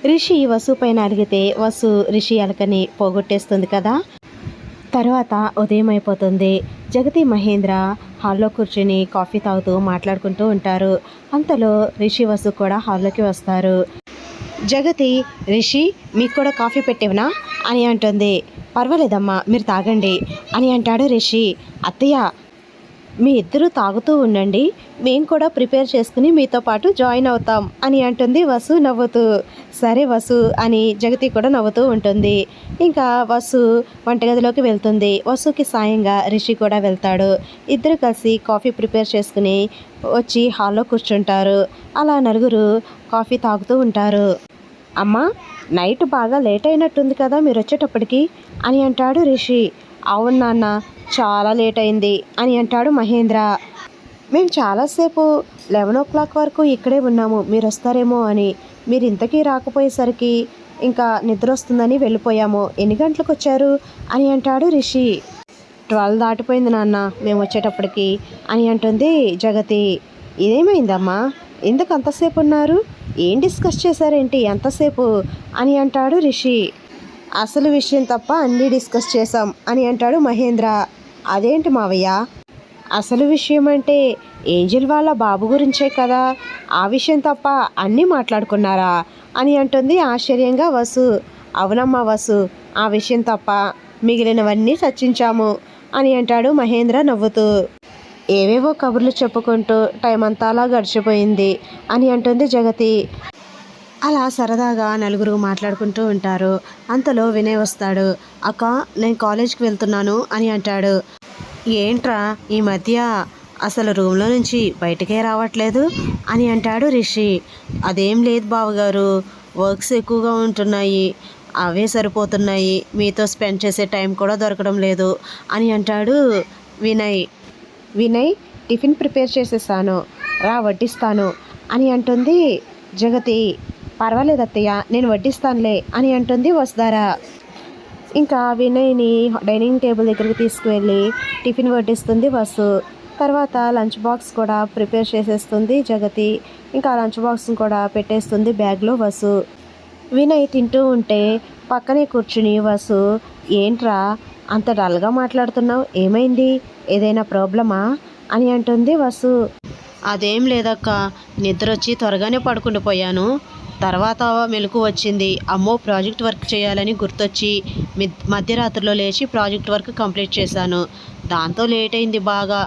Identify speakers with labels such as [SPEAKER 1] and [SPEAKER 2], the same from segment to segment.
[SPEAKER 1] రిషి వసు పైన అడిగితే వసు రిషి అలకని పోగొట్టేస్తుంది కదా. తర్వాత ఉదయం అయిపోతుంది. జగతి మహేంద్ర హాల్లో కూర్చుని కాఫీ తాగుతూ మాట్లాడుకుంటూ ఉంటారు. అంతలో రిషి వసు కూడా హాల్లోకి వస్తారు. జగతి, రిషి మీకు కూడా కాఫీ పెట్టేవనా అని అంటుంది. పర్వాలేదమ్మా మీరు తాగండి అని అంటాడు రిషి. అత్తయ్య మీ ఇద్దరు తాగుతూ ఉండండి, మేము కూడా ప్రిపేర్ చేసుకుని మీతో పాటు జాయిన్ అవుతాం అని అంటుంది వసు నవ్వుతూ. సరే వసు అని జగతి కూడా నవ్వుతూ ఉంటుంది. ఇంకా వసు వంటగదిలోకి వెళ్తుంది. వసుకి సాయంగా రిషి కూడా వెళ్తాడు. ఇద్దరు కలిసి కాఫీ ప్రిపేర్ చేసుకుని వచ్చి హాల్లో కూర్చుంటారు. అలా నలుగురు కాఫీ తాగుతూ ఉంటారు. అమ్మా నైట్ బాగా లేట్ అయినట్టుంది కదా మీరు వచ్చేటప్పటికి అని అంటాడు రిషి. అవును నాన్న చాలా లేట్ అయింది అని అంటాడు మహేంద్ర. మేము చాలాసేపు 11 వరకు ఇక్కడే ఉన్నాము మీరు వస్తారేమో అని. మీరు ఇంతకీ రాకపోయేసరికి ఇంకా నిద్ర వస్తుందని వెళ్ళిపోయాము. ఎన్ని గంటలకు వచ్చారు అని అంటాడు రిషి. 12 దాటిపోయింది నాన్న మేము వచ్చేటప్పటికి అని అంటుంది జగతి. ఇదేమైందమ్మా ఎందుకు అంతసేపు ఉన్నారు, ఏం డిస్కస్ చేశారేంటి ఎంతసేపు అని అంటాడు రిషి. అసలు విషయం తప్ప అన్నీ డిస్కస్ చేశాం అని అంటాడు మహేంద్ర. అదేంటి మావయ్య, అసలు విషయం అంటే ఏంజెల్ వాళ్ళ బాబు గురించే కదా, ఆ విషయం తప్ప అన్నీ మాట్లాడుకున్నారా అని అంటుంది ఆశ్చర్యంగా వసు. అవునమ్మా వసు, ఆ విషయం తప్ప మిగిలినవన్నీ చర్చించాము అని అంటాడు మహేంద్ర నవ్వుతూ. ఏవేవో కబుర్లు చెప్పుకుంటూ టైం అంతా అలా గడిచిపోయింది అని అంటుంది జగతి. అలా సరదాగా నలుగురు మాట్లాడుకుంటూ ఉంటారు. అంతలో వినయ్ వస్తాడు. అక్క నేను కాలేజ్కి వెళ్తున్నాను అని అంటాడు. ఏంట్రా ఈ మధ్య అసలు రూమ్లో నుంచి బయటకే రావట్లేదు అని అంటాడు రిషి. అదేం లేదు బావగారు, వర్క్స్ ఎక్కువగా ఉంటున్నాయి, అవే సరిపోతున్నాయి, మీతో స్పెండ్ చేసే టైం కూడా దొరకడం లేదు అని అంటాడు వినయ్. వినయ్ టిఫిన్ ప్రిపేర్ చేసేసాను రా వడ్డిస్తాను అని అంటుంది జగతి. పర్వాలేదు అత్తయ్య నేను వడ్డిస్తానులే అని అంటుంది వసుధార. ఇంకా వినయ్ని డైనింగ్ టేబుల్ దగ్గరికి తీసుకువెళ్ళి టిఫిన్ వడ్డిస్తుంది వసు. తర్వాత లంచ్ బాక్స్ కూడా ప్రిపేర్ చేసేస్తుంది జగతి. ఇంకా లంచ్ బాక్స్ని కూడా పెట్టేస్తుంది బ్యాగ్లో వసు. వినయ్ తింటూ ఉంటే పక్కనే కూర్చుని వసు, ఏంట్రా అంత డల్గా మాట్లాడుతున్నావు, ఏమైంది, ఏదైనా ప్రాబ్లమా అని అంటుంది వసు. అదేం లేదక్క, నిద్ర వచ్చి త్వరగానే పడుకుండిపోయాను, తర్వాత మెలకు వచ్చింది, అమ్మో ప్రాజెక్ట్ వర్క్ చేయాలని గుర్తొచ్చి మధ్యరాత్రిలో లేచి ప్రాజెక్ట్ వర్క్ కంప్లీట్ చేశాను, దాంతో లేట్ అయింది బాగా,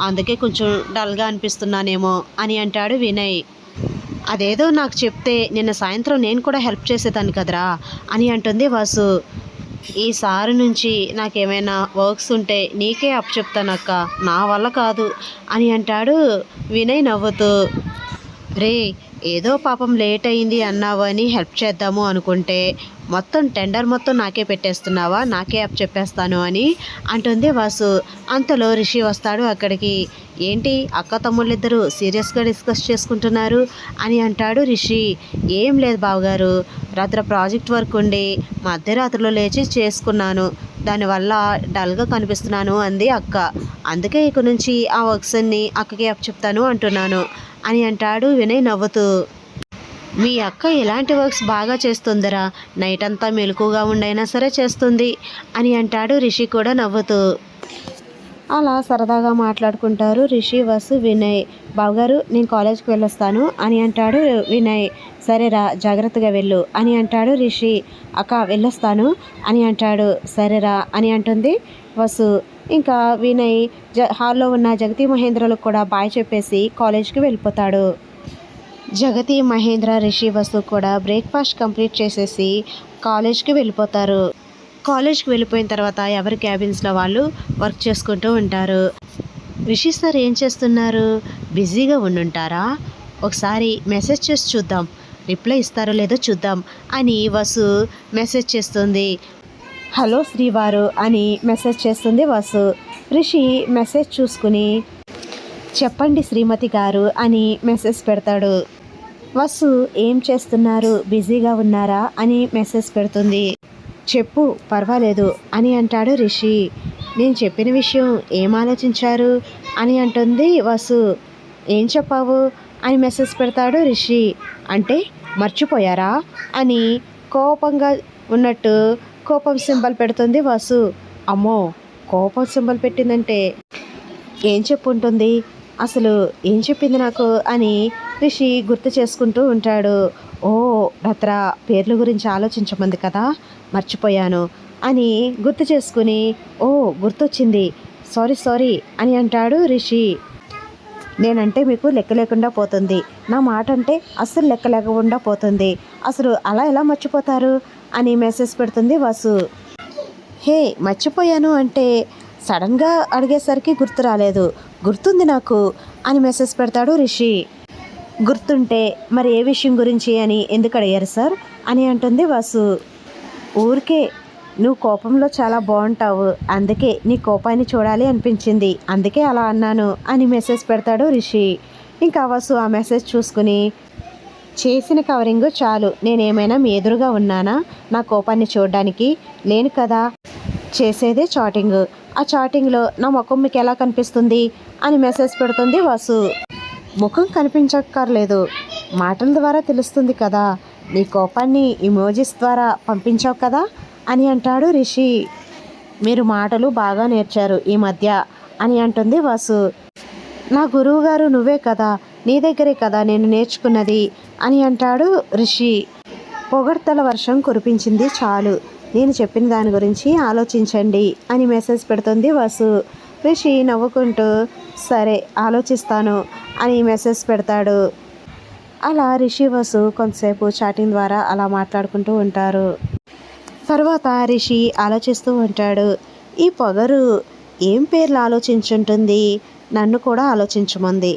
[SPEAKER 1] అందుకే కొంచెం డల్గా అనిపిస్తున్నానేమో అని అంటాడు వినయ్. అదేదో నాకు చెప్తే నిన్న సాయంత్రం నేను కూడా హెల్ప్ చేసేదాన్ని కదరా అని అంటుంది వసు. ఈసారి నుంచి నాకేమైనా వర్క్స్ ఉంటే నీకే అప్ చెప్తానక్క, నా వల్ల కాదు అని అంటాడు వినయ్ నవ్వుతూ. రే ఏదో పాపం లేట్ అయింది అన్నావు అని హెల్ప్ చేద్దాము అనుకుంటే మొత్తం టెండర్ మొత్తం నాకే పెట్టేస్తున్నావా, నాకే అప్ చెప్పేస్తాను అని అంటుంది వాసు. అంతలో రిషి వస్తాడు అక్కడికి. ఏంటి అక్క తమ్ముళ్ళిద్దరూ సీరియస్గా డిస్కస్ చేసుకుంటున్నారు అని అంటాడు రిషి. ఏం లేదు బావగారు, రాత్రి ప్రాజెక్ట్ వర్క్ ఉండి మధ్యరాత్రిలో లేచి చేసుకున్నాను, దానివల్ల డల్గా కనిపిస్తున్నాను అంది అక్క, అందుకే ఇక నుంచి ఆ వర్క్స్ అన్ని అక్కకే అప్ చెప్తాను అంటున్నాను అని అంటాడు వినయ్ నవ్వుతూ. మీ అక్క ఎలాంటి వర్క్స్ బాగా చేస్తుందరా, నైట్ అంతా మెలకుగా ఉండైనా సరే చేస్తుంది అని అంటాడు రిషి కూడా నవ్వుతూ. అలా సరదాగా మాట్లాడుకుంటారు రిషి, వసు, వినయ్. బావగారు నేను కాలేజ్కి వెళ్ళొస్తాను అని అంటాడు వినయ్. సరేరా జాగ్రత్తగా వెళ్ళు అని అంటాడు రిషి. అక్క వెళ్ళొస్తాను అని అంటాడు. సరేరా అని అంటుంది వసు. ఇంకా వినయ్ హాల్లో ఉన్న జగతి మహేంద్రలకు కూడా బాయ్ చెప్పేసి కాలేజ్కి వెళ్ళిపోతాడు. జగతి, మహేంద్ర, రిషి, వసు కూడా బ్రేక్ఫాస్ట్ కంప్లీట్ చేసేసి కాలేజ్కి వెళ్ళిపోతారు. కాలేజ్కి వెళ్ళిపోయిన తర్వాత ఎవరి క్యాబిన్స్లో వాళ్ళు వర్క్ చేసుకుంటూ ఉంటారు. రిషి సార్ ఏం చేస్తున్నారు, బిజీగా ఉండుంటారా, ఒకసారి మెసేజ్ చేసి చూద్దాం, రిప్లై ఇస్తారో లేదో చూద్దాం అని వసు మెసేజ్ చేస్తుంది. హలో శ్రీవారు అని మెసేజ్ చేస్తుంది వసు. రిషి మెసేజ్ చూసుకుని చెప్పండి శ్రీమతి గారు అని మెసేజ్ పెడతాడు. వసు ఏం చేస్తున్నారు, బిజీగా ఉన్నారా అని మెసేజ్ పెడుతుంది. చెప్పు పర్వాలేదు అని అంటాడు రిషి. నేను చెప్పిన విషయం ఏం ఆలోచించారు అని అంటుంది వసు. ఏం చెప్పావు అని మెసేజ్ పెడతాడు రిషి. అంటే మర్చిపోయారా అని కోపంగా ఉన్నట్టు కోపం సింబల్ పెడుతుంది వసు. అమ్మో, కోపం సింబల్ పెట్టిందంటే ఏం చెప్పుంటుంది, అసలు ఏం చెప్పింది నాకు అని రిషి గుర్తు చేసుకుంటూ ఉంటాడు. ఓ రత్ర పేర్ల గురించి ఆలోచించమంది కదా, మర్చిపోయాను అని గుర్తు చేసుకుని ఓ గుర్తొచ్చింది, సారీ సారీ అని అంటాడు రిషి. నేనంటే మీకు లెక్క లేకుండా పోతుంది, నా మాట అంటే అస్సలు లెక్క లేకుండా పోతుంది, అసలు అలా ఎలా మర్చిపోతారు అని మెసేజ్ పెడుతుంది వసు. హే మర్చిపోయాను అంటే సడన్గా అడిగేసరికి గుర్తు రాలేదు, గుర్తుంది నాకు అని మెసేజ్ పెడతాడు రిషి. గుర్తుంటే మరి ఏ విషయం గురించి అని ఎందుకు అడిగారు సార్ అని అంటుంది వసు. ఊరికే నువ్వు కోపంలో చాలా బాగుంటావు, అందుకే నీ కోపాన్ని చూడాలి అనిపించింది, అందుకే అలా అన్నాను అని మెసేజ్ పెడతాడు రిషి. ఇంకా వసు ఆ మెసేజ్ చూసుకుని చేసిన కవరింగ్ చాలు, నేనేమైనా మీ ఎదురుగా ఉన్నానా నా కోపాన్ని చూడడానికి, లేను కదా, చేసేదే చాటింగ్, ఆ చాటింగ్లో నా ముఖం మీకు ఎలా కనిపిస్తుంది అని మెసేజ్ పెడుతుంది వసు. ముఖం కనిపించక్కర్లేదు, మాటల ద్వారా తెలుస్తుంది కదా, నీ కోపాన్ని ఇమోజిస్ ద్వారా పంపించావు కదా అని అంటాడు రిషి. మీరు మాటలు బాగా నేర్చారు ఈ మధ్య అని అంటుంది వసు. నా గురువు గారు నువ్వే కదా, నీ దగ్గరే కదా నేను నేర్చుకున్నది అని అంటాడు రిషి. పొగడ్తల వర్షం కురిపించింది చాలు, నేను చెప్పిన దాని గురించి ఆలోచించండి అని మెసేజ్ పెడుతుంది వసు. రిషి నవ్వుకుంటూ సరే ఆలోచిస్తాను అని మెసేజ్ పెడతాడు. అలా రిషి వసు కొంతసేపు చాటింగ్ ద్వారా అలా మాట్లాడుకుంటూ ఉంటారు. తర్వాత రిషి ఆలోచిస్తూ ఉంటాడు, ఈ పొగరు ఏం పేర్లు ఆలోచించుంటుంది, నన్ను కూడా ఆలోచించమంది,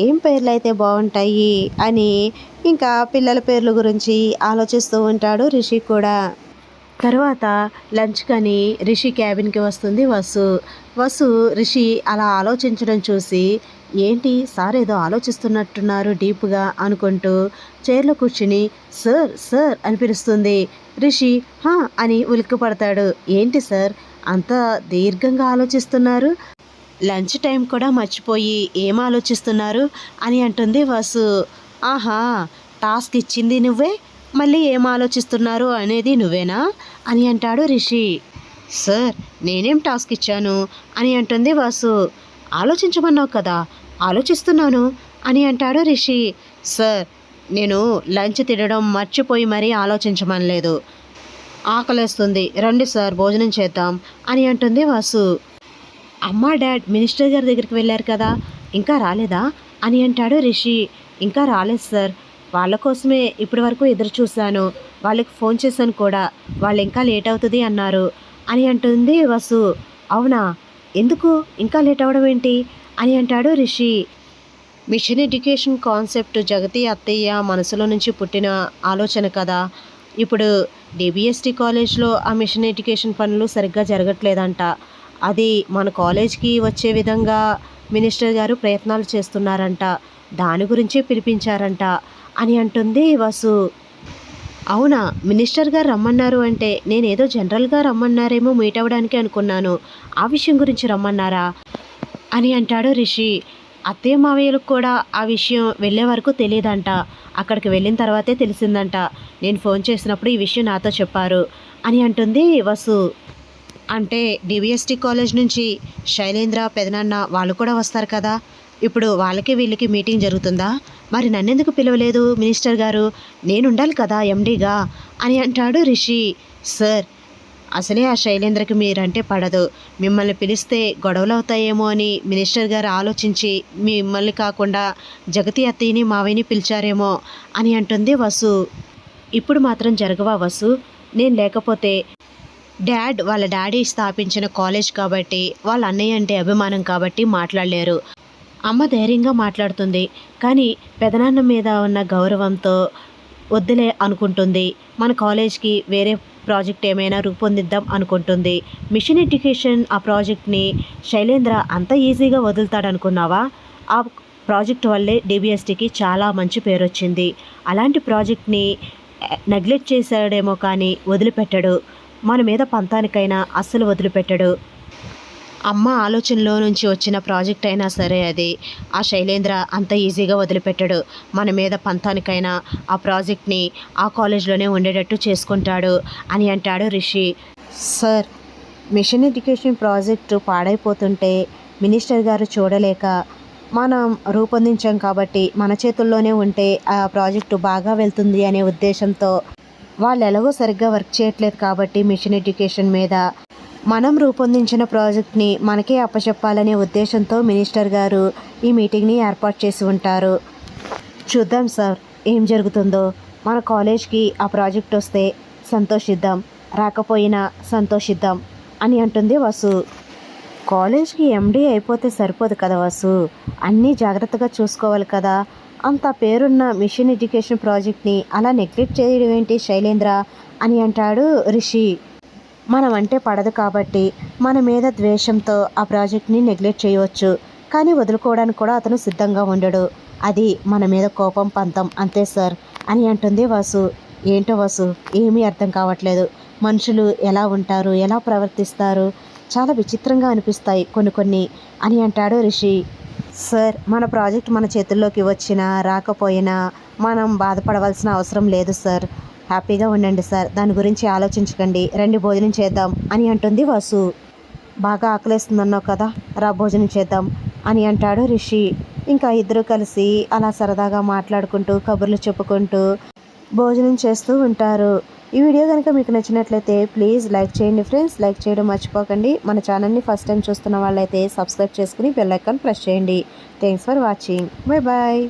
[SPEAKER 1] ఏం పేర్లు అయితే బాగుంటాయి అని ఇంకా పిల్లల పేర్ల గురించి ఆలోచిస్తూ ఉంటాడు రిషి కూడా. తర్వాత లంచ్ కని రిషి క్యాబిన్కి వస్తుంది వసు రిషి అలా ఆలోచించడం చూసి ఏంటి సార్ ఏదో ఆలోచిస్తున్నట్టున్నారు డీప్గా అనుకుంటూ చైర్లో కూర్చుని సార్ సార్ అని పిలుస్తుంది. రిషి హా అని ఉలిక్కిపడతాడు. ఏంటి సార్ అంత దీర్ఘంగా ఆలోచిస్తున్నారు, లంచ్ టైం కూడా మర్చిపోయి ఏం ఆలోచిస్తున్నారు అని అంటుంది వసు. ఆహా, టాస్క్ ఇచ్చింది నువ్వే, మళ్ళీ ఏం ఆలోచిస్తున్నారు అనేది నువ్వేనా అని అంటాడు రిషి. సార్ నేనేం టాస్క్ ఇచ్చాను అని అంటుంది వసు. ఆలోచించమన్నావు కదా, ఆలోచిస్తున్నాను అని అంటాడు రిషి. సార్ నేను లంచ్ తినడం మర్చిపోయి మరీ ఆలోచించమనలేదు, ఆకలేస్తుంది రండి సార్ భోజనం చేద్దాం అని అంటుంది వసు. అమ్మ డాడ్ మినిస్టర్ గారి దగ్గరికి వెళ్ళారు కదా, ఇంకా రాలేదా అని అంటాడు రిషి. ఇంకా రాలేదు సార్, వాళ్ళ కోసమే ఇప్పటి వరకు ఎదురు చూశాను, వాళ్ళకి ఫోన్ చేశాను కూడా, వాళ్ళు ఇంకా లేట్ అవుతుంది అన్నారు అని అంటుంది వసు. అవునా, ఎందుకు ఇంకా లేట్ అవ్వడం ఏంటి అని అంటాడు రిషి. మిషన్ ఎడ్యుకేషన్ కాన్సెప్ట్ జగతి అత్తయ్య మనసులో నుంచి పుట్టిన ఆలోచన కదా, ఇప్పుడు డిబిఎస్టి కాలేజ్లో ఆ మిషన్ ఎడ్యుకేషన్ పనులు సరిగ్గా జరగట్లేదంట, అది మన కాలేజ్కి వచ్చే విధంగా మినిస్టర్ గారు ప్రయత్నాలు చేస్తున్నారంట, దాని గురించే పిలిపించారంట అని అంటుంది వసు. అవునా, మినిస్టర్ గారు రమ్మన్నారు అంటే నేనేదో జనరల్గా రమ్మన్నారేమో మీట్ అవ్వడానికి అనుకున్నాను, ఆ విషయం గురించి రమ్మన్నారా అని అంటాడు రిషి. అత్తయ్య మావయ్యలకు కూడా ఆ విషయం వెళ్ళే వరకు తెలియదంట, అక్కడికి వెళ్ళిన తర్వాతే తెలిసిందంట, నేను ఫోన్ చేసినప్పుడు ఈ విషయం నాతో చెప్పారు అని అంటుంది వసు. అంటే డివిఎస్టి కాలేజ్ నుంచి శైలేంద్ర పెదనాన్న వాళ్ళు కూడా వస్తారు కదా, ఇప్పుడు వాళ్ళకి వీళ్ళకి మీటింగ్ జరుగుతుందా, మరి నన్నెందుకు పిలవలేదు మినిస్టర్ గారు, నేను ఉండాలి కదా ఎండీగా అని అంటాడు రిషి. సార్ అసలే ఆ శైలేంద్రకి మీరంటే పడదు, మిమ్మల్ని పిలిస్తే గొడవలు అవుతాయేమో అని మినిస్టర్ గారు ఆలోచించి మిమ్మల్ని కాకుండా జగతి అత్తయ్యని మావయ్యని పిలిచారేమో అని అంటుంది వసు. ఇప్పుడు మాత్రం జరగవా వసు, నేను లేకపోతే డాడ్ వాళ్ళ డాడీ స్థాపించిన కాలేజ్ కాబట్టి, వాళ్ళ అన్నయ్య అంటే అభిమానం కాబట్టి మాట్లాడలేరు, అమ్మ ధైర్యంగా మాట్లాడుతుంది, కానీ పెదనాన్న మీద ఉన్న గౌరవంతో వద్దులే అనుకుంటుంది, మన కాలేజ్కి వేరే ప్రాజెక్ట్ ఏమైనా రూపొందిద్దాం అనుకుంటుంది. మిషన్ ఎడ్యుకేషన్ ఆ ప్రాజెక్ట్ని శైలేంద్ర అంత ఈజీగా వదులుతాడనుకున్నావా, ఆ ప్రాజెక్ట్ వల్లే డిబిఎస్టికి చాలా మంచి పేరు వచ్చింది, అలాంటి ప్రాజెక్ట్ని నెగ్లెక్ట్ చేశాడేమో కానీ వదిలిపెట్టడు, మన మీద పంతానికైనా అస్సలు వదిలిపెట్టడు, అమ్మ ఆలోచనలో నుంచి వచ్చిన ప్రాజెక్ట్ అయినా సరే అది ఆ శైలేంద్ర అంత ఈజీగా వదిలిపెట్టడు. మన మీద పంతానికైనా ఆ ప్రాజెక్ట్ని ఆ కాలేజ్లోనే ఉండేటట్టు చేసుకుంటాడు అని అంటాడు Rishi. Sir, mission education project పాడైపోతుంటే మినిస్టర్ గారు చూడలేక మనం రూపొందించాం కాబట్టి మన చేతుల్లోనే ఉంటే ఆ ప్రాజెక్టు బాగా వెళ్తుంది అనే ఉద్దేశంతో వాళ్ళు ఎలాగో సరిగ్గా వర్క్ చేయట్లేదు కాబట్టి మిషన్ ఎడ్యుకేషన్ మీద మనం రూపొందించిన ప్రాజెక్ట్ని మనకే అప్పచెప్పాలనే ఉద్దేశంతో మినిస్టర్ గారు ఈ మీటింగ్ని ఏర్పాటు చేసి ఉంటారు. చూద్దాం సార్ ఏం జరుగుతుందో. మన కాలేజ్కి ఆ ప్రాజెక్ట్ వస్తే సంతోషిద్దాం, రాకపోయినా సంతోషిద్దాం అని అంటుంది వసు. కాలేజ్కి ఎండీ అయిపోతే సరిపోదు కదా వసు, అన్నీ జాగ్రత్తగా చూసుకోవాలి కదా. అంత పేరున్న మిషన్ ఎడ్యుకేషన్ ప్రాజెక్ట్ని అలా నెగ్లెక్ట్ చేయడం ఏంటి శైలేంద్ర అని అంటాడు రిషి. మనం అంటే పడదు కాబట్టి మన మీద ద్వేషంతో ఆ ప్రాజెక్ట్ని నెగ్లెక్ట్ చేయవచ్చు, కానీ వదులుకోవడానికి కూడా అతను సిద్ధంగా ఉండడు. అది మన మీద కోపం పంతం అంతే సార్ అని అంటుంది వసు. ఏంటో వసు, ఏమీ అర్థం కావట్లేదు. మనుషులు ఎలా ఉంటారు, ఎలా ప్రవర్తిస్తారు, చాలా విచిత్రంగా అనిపిస్తాయి కొన్ని అని అంటాడు రిషి. సార్, మన ప్రాజెక్ట్ మన చేతుల్లోకి వచ్చినా రాకపోయినా మనం బాధపడవలసిన అవసరం లేదు సార్. హ్యాపీగా ఉండండి సార్, దాని గురించి ఆలోచించకండి, రండి భోజనం చేద్దాం అని అంటుంది వసు. బాగా ఆకలేస్తుందన్నావు కదా, రా భోజనం చేద్దాం అని అంటాడు రిషి. ఇంకా ఇద్దరు కలిసి అలా సరదాగా మాట్లాడుకుంటూ కబుర్లు చెప్పుకుంటూ భోజనం చేస్తూ ఉంటారు. ఈ వీడియో కనుక మీకు నచ్చినట్లయితే ప్లీజ్ లైక్ చేయండి ఫ్రెండ్స్. లైక్ చేయడం మర్చిపోకండి. మన ఛానల్ని ఫస్ట్ టైం చూస్తున్న వాళ్ళైతే సబ్స్క్రైబ్ చేసుకుని బెల్ ఐకాన్ ప్రెస్ చేయండి. Thanks for watching. Bye bye.